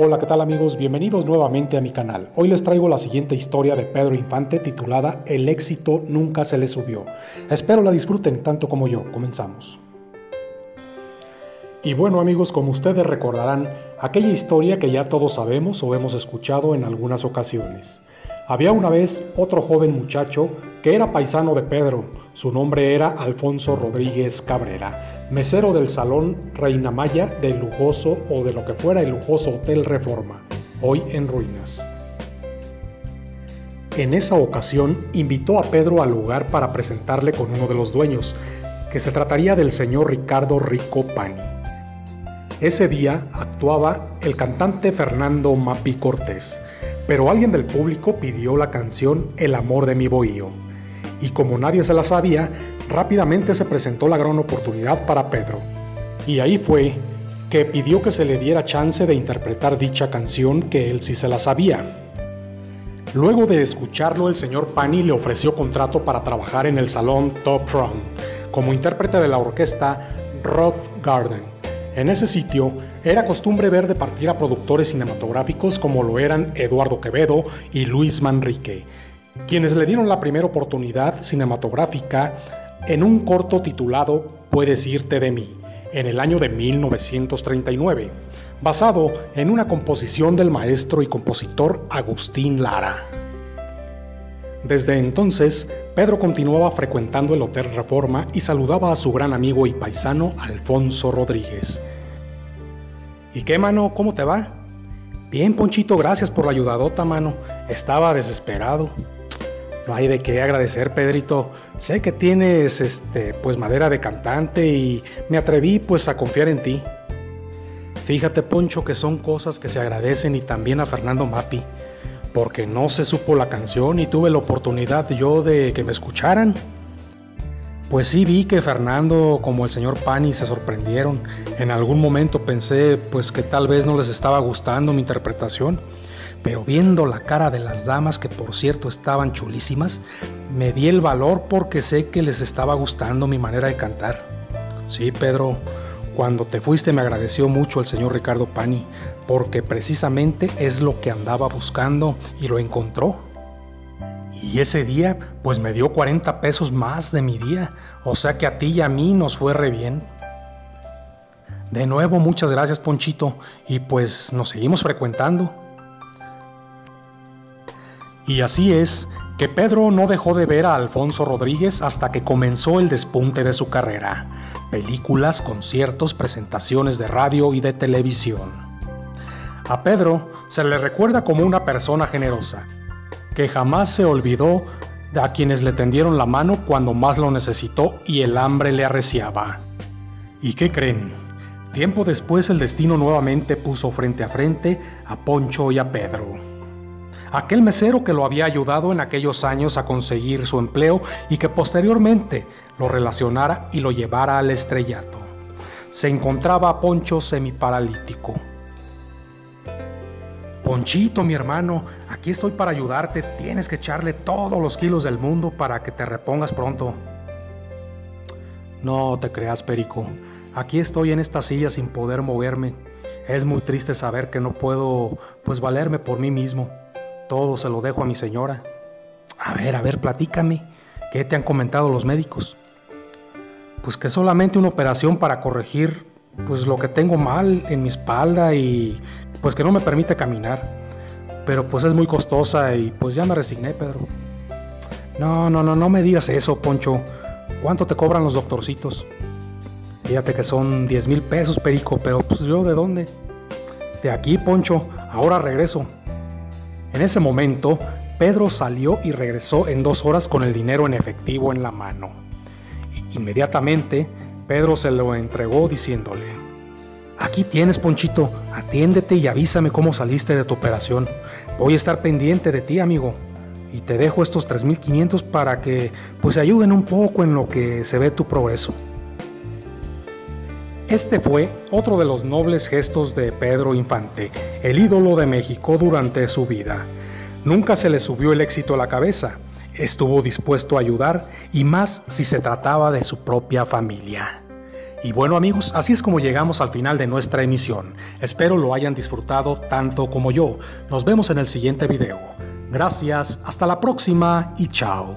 Hola, ¿qué tal amigos? Bienvenidos nuevamente a mi canal. Hoy les traigo la siguiente historia de Pedro Infante titulada El éxito nunca se le subió. Espero la disfruten tanto como yo. Comenzamos. Y bueno amigos, como ustedes recordarán, aquella historia que ya todos sabemos o hemos escuchado en algunas ocasiones. Había una vez otro joven muchacho que era paisano de Pedro. Su nombre era Alfonso Rodríguez Cabrera, mesero del Salón Reina Maya del lujoso o de lo que fuera el lujoso Hotel Reforma, hoy en ruinas. En esa ocasión invitó a Pedro al lugar para presentarle con uno de los dueños, que se trataría del señor Ricardo Rico Pani. Ese día actuaba el cantante Fernando Mapi Cortés, pero alguien del público pidió la canción El amor de mi bohío, y como nadie se la sabía, rápidamente se presentó la gran oportunidad para Pedro. Y ahí fue que pidió que se le diera chance de interpretar dicha canción que él sí se la sabía. Luego de escucharlo, el señor Pani le ofreció contrato para trabajar en el salón Top Round como intérprete de la orquesta Rose Garden. En ese sitio era costumbre ver de partir a productores cinematográficos como lo eran Eduardo Quevedo y Luis Manrique, quienes le dieron la primera oportunidad cinematográfica en un corto titulado Puedes irte de mí, en el año de 1939, basado en una composición del maestro y compositor Agustín Lara. Desde entonces, Pedro continuaba frecuentando el Hotel Reforma y saludaba a su gran amigo y paisano Alfonso Rodríguez. ¿Y qué, mano? ¿Cómo te va? Bien, Ponchito, gracias por la ayudadota, mano. Estaba desesperado. No hay de qué agradecer, Pedrito. Sé que tienes, pues madera de cantante y me atreví, pues, a confiar en ti. Fíjate, Poncho, que son cosas que se agradecen y también a Fernando Mapi, porque no se supo la canción y tuve la oportunidad yo de que me escucharan. Pues sí vi que Fernando como el señor Pani se sorprendieron. En algún momento pensé pues que tal vez no les estaba gustando mi interpretación, pero viendo la cara de las damas, que por cierto estaban chulísimas, me di el valor porque sé que les estaba gustando mi manera de cantar. Sí, Pedro, cuando te fuiste me agradeció mucho el señor Ricardo Pani, porque precisamente es lo que andaba buscando y lo encontró. Y ese día pues me dio 40 pesos más de mi día, o sea que a ti y a mí nos fue re bien. De nuevo muchas gracias, Ponchito, y pues nos seguimos frecuentando. Y así es que Pedro no dejó de ver a Alfonso Rodríguez hasta que comenzó el despunte de su carrera: películas, conciertos, presentaciones de radio y de televisión. A Pedro se le recuerda como una persona generosa, que jamás se olvidó de a quienes le tendieron la mano cuando más lo necesitó y el hambre le arreciaba. ¿Y qué creen? Tiempo después el destino nuevamente puso frente a frente a Poncho y a Pedro. Aquel mesero que lo había ayudado en aquellos años a conseguir su empleo y que posteriormente lo relacionara y lo llevara al estrellato. Se encontraba a Poncho semiparalítico. Ponchito, mi hermano, aquí estoy para ayudarte. Tienes que echarle todos los kilos del mundo para que te repongas pronto. No te creas, Perico. Aquí estoy en esta silla sin poder moverme. Es muy triste saber que no puedo, pues, valerme por mí mismo. Todo se lo dejo a mi señora. A ver, platícame. ¿Qué te han comentado los médicos? Pues que solamente una operación para corregir, pues, lo que tengo mal en mi espalda y pues que no me permite caminar. Pero pues es muy costosa y pues ya me resigné, Pedro. No me digas eso, Poncho. ¿Cuánto te cobran los doctorcitos? Fíjate que son 10,000 pesos, Perico, pero pues yo ¿de dónde? De aquí, Poncho, ahora regreso. En ese momento, Pedro salió y regresó en 2 horas con el dinero en efectivo en la mano. Inmediatamente, Pedro se lo entregó diciéndole: aquí tienes, Ponchito, atiéndete y avísame cómo saliste de tu operación. Voy a estar pendiente de ti, amigo. Y te dejo estos 3,500 para que pues ayuden un poco en lo que se ve tu progreso. Este fue otro de los nobles gestos de Pedro Infante, el ídolo de México durante su vida. Nunca se le subió el éxito a la cabeza. Estuvo dispuesto a ayudar, y más si se trataba de su propia familia. Y bueno amigos, así es como llegamos al final de nuestra emisión. Espero lo hayan disfrutado tanto como yo. Nos vemos en el siguiente video. Gracias, hasta la próxima y chao.